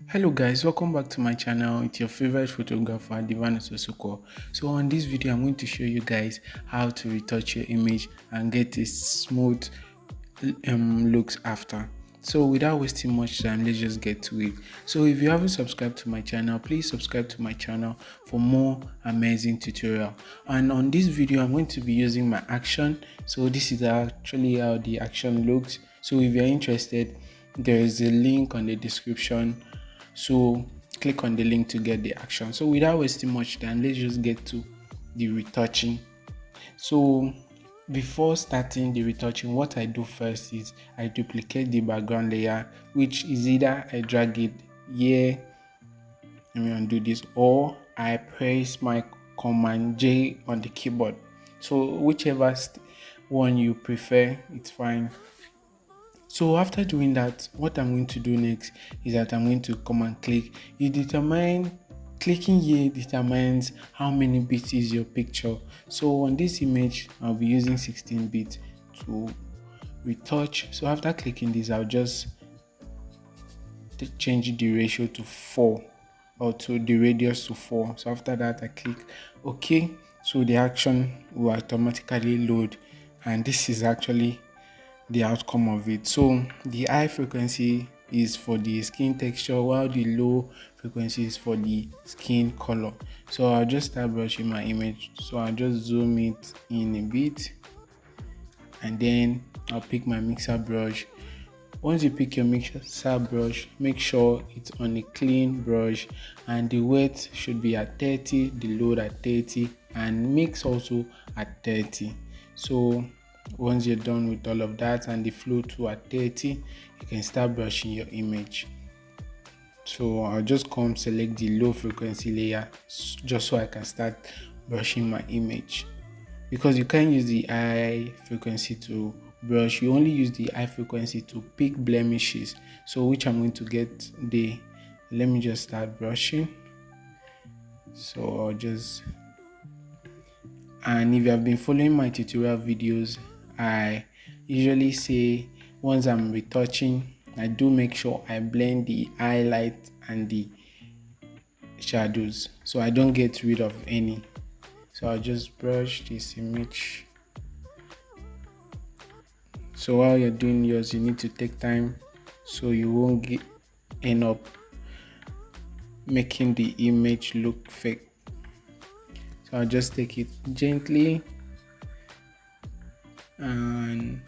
Hello guys, welcome back to my channel. It's your favorite photographer Divan Sosoko. So on this video I'm going to show you guys how to retouch your image and get a smooth looks after. So without wasting much time, let's just get to it. So if you haven't subscribed to my channel, please subscribe to my channel for more amazing tutorial. And on this video I'm going to be using my action. So this is actually how the action looks. So if you're interested, there is a link on the description, so click on the link to get the action. So without wasting much time, let's just get to the retouching. So before starting the retouching, what I do first is I duplicate the background layer, which is either I drag it here, let me undo this, or I press my Command J on the keyboard. So whichever one you prefer, it's fine. So after doing that, what I'm going to do next is that I'm going to come and click. Clicking here determines how many bits is your picture. So on this image, I'll be using 16 bits to retouch. So after clicking this, I'll just change the ratio to 4, or to the radius to 4. So after that, I click OK. So the action will automatically load, and this is actually the outcome of it. So the high frequency is for the skin texture, while the low frequency is for the skin color. So I'll just start brushing my image. So I'll just zoom it in a bit, and then I'll pick my mixer brush. Once you pick your mixer brush, make sure it's on a clean brush, and the weight should be at 30, the load at 30, and mix also at 30. So once you're done with all of that and the flow too at 30, you can start brushing your image. So I'll just come select the low frequency layer just so I can start brushing my image, because you can't use the high frequency to brush. You only use the high frequency to pick blemishes, so which I'm going to get there. Let me just start brushing. So and if you have been following my tutorial videos, I usually say once I'm retouching, I do make sure I blend the highlight and the shadows, so I don't get rid of any. So I'll just brush this image. So while you're doing yours, you need to take time so you won't end up making the image look fake. So I'll just take it gently, and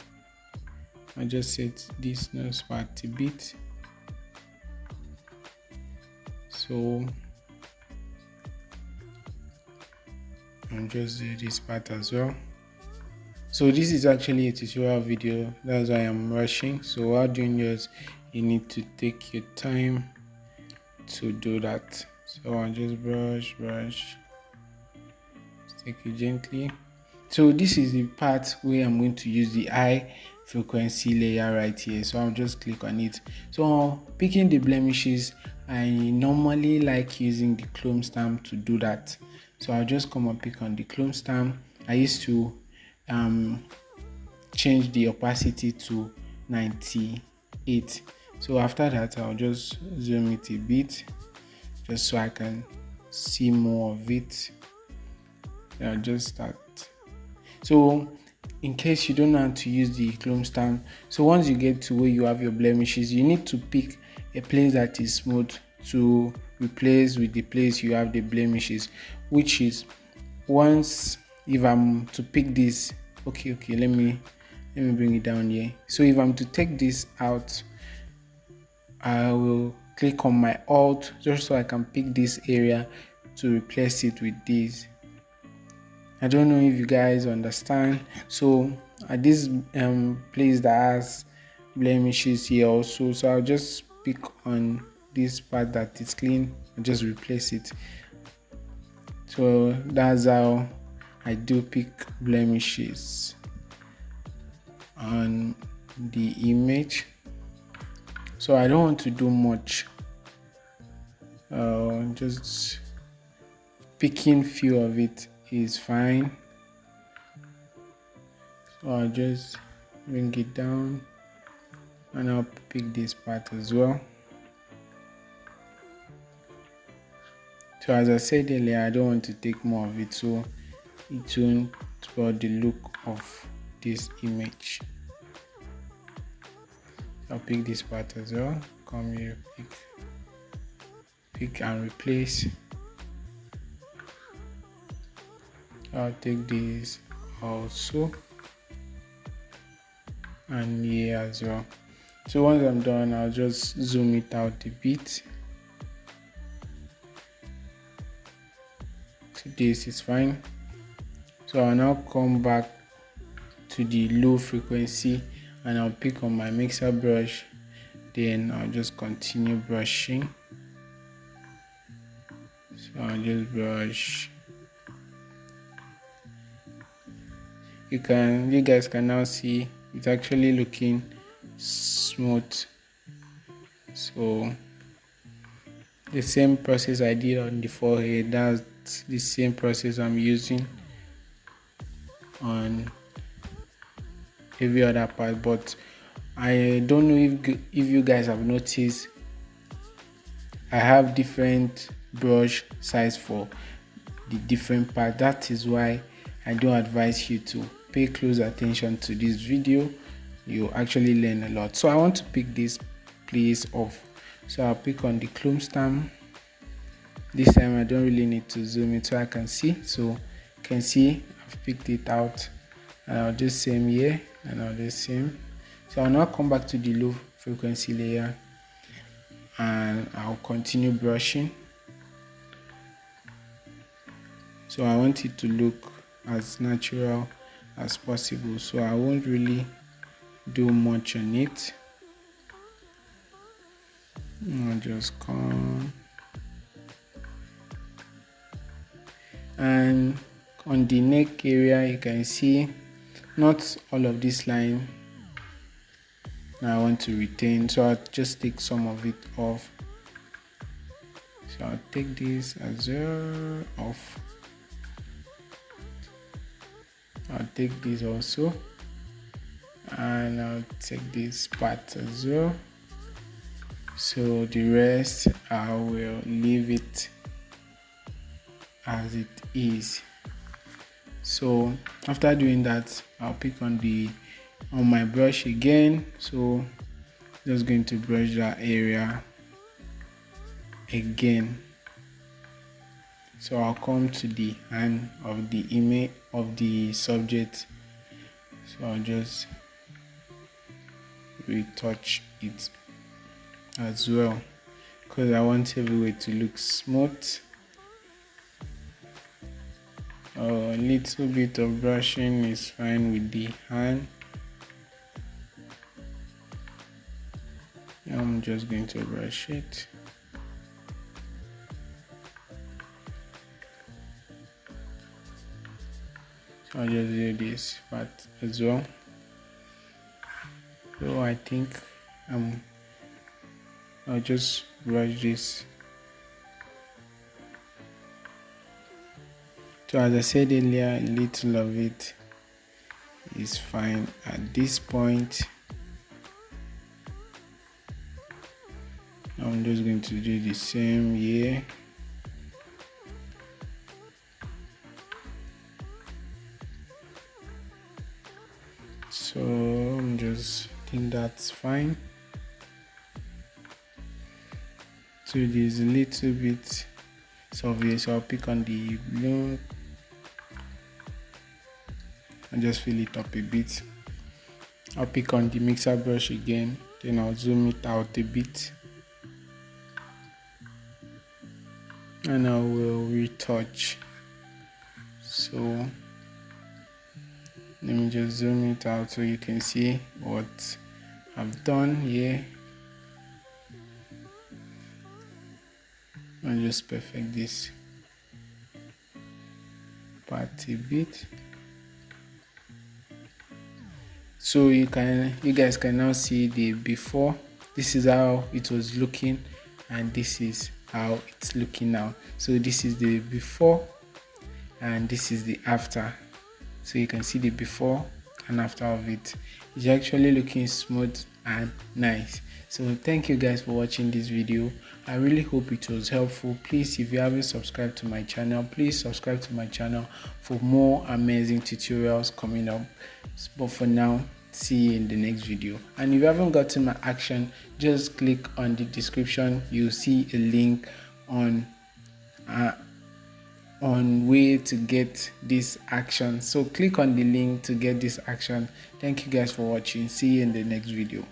I just set this nose part a bit. So I'll just do this part as well. So this is actually a tutorial video, that's why I'm rushing. So while doing yours, you need to take your time to do that. So I'll just brush, take it gently. So this is the part where I'm going to use the high frequency layer right here. So I'll just click on it. So picking the blemishes, I normally like using the clone stamp to do that. So I'll just come and pick on the clone stamp. I used to change the opacity to 98. So after that, I'll just zoom it a bit just so I can see more of it. I'll just start. So in case you don't know how to use the clone stamp, so once you get to where you have your blemishes, you need to pick a place that is smooth to replace with the place you have the blemishes, which is once, if I'm to pick this, okay, let me bring it down here. So if I'm to take this out, I will click on my alt just so I can pick this area to replace it with this. I don't know if you guys understand. So at this place that has blemishes here also, so I'll just pick on this part that is clean and just replace it. So that's how I do pick blemishes on the image. So I don't want to do much, just picking few of it is fine. So I'll just bring it down, and I'll pick this part as well. So as I said earlier, I don't want to take more of it, so it won't spoil the look of this image. I'll pick this part as well. Come here, pick and replace. I'll take this also, and here as well. So once I'm done, I'll just zoom it out a bit. So this is fine. So I'll now come back to the low frequency and I'll pick on my mixer brush. Then I'll just continue brushing. So I'll just brush. You guys can now see it's actually looking smooth. So the same process I did on the forehead, that's the same process I'm using on every other part. But I don't know if you guys have noticed, I have different brush size for the different part. That is why I don't advise you to pay close attention to this video. You actually learn a lot. So I want to pick this place off. So I'll pick on the clone stamp. This time I don't really need to zoom it so I can see. So you can see I've picked it out, and I'll do same here, and I'll do same. So I'll now come back to the low frequency layer and I'll continue brushing. So I want it to look as natural as possible, so I won't really do much on it. I'll just come, and on the neck area you can see not all of this line I want to retain, so I'll just take some of it off. So I'll take this as well off. I'll take this also, and I'll take this part as well. So the rest I will leave it as it is. So after doing that, I'll pick on my brush again. So just going to brush that area again. So I'll come to the hand of the image of the subject. So I'll just retouch it as well, because I want everywhere to look smooth. A little bit of brushing is fine with the hand. I'm just going to brush it. So I'll just do this part as well. So I think I'll just brush this. So as I said earlier, a little of it is fine at this point. I'm just going to do the same here. So I'm just think that's fine. So there's a little bit obvious, so I'll pick on the blue and just fill it up a bit. I'll pick on the mixer brush again, then I'll zoom it out a bit, and I will retouch. So let me just zoom it out so you can see what I've done here. I'll just perfect this part a bit. So you guys can now see the before. This is how it was looking, and this is how it's looking now. So this is the before and this is the after. So you can see the before and after of it. It's actually looking smooth and nice. So thank you guys for watching this video. I really hope it was helpful. Please, if you haven't subscribed to my channel, please subscribe to my channel for more amazing tutorials coming up. But for now, see you in the next video. And if you haven't gotten my action, just click on the description. You'll see a link on way to get this action. So click on the link to get this action. Thank you guys for watching. See you in the next video.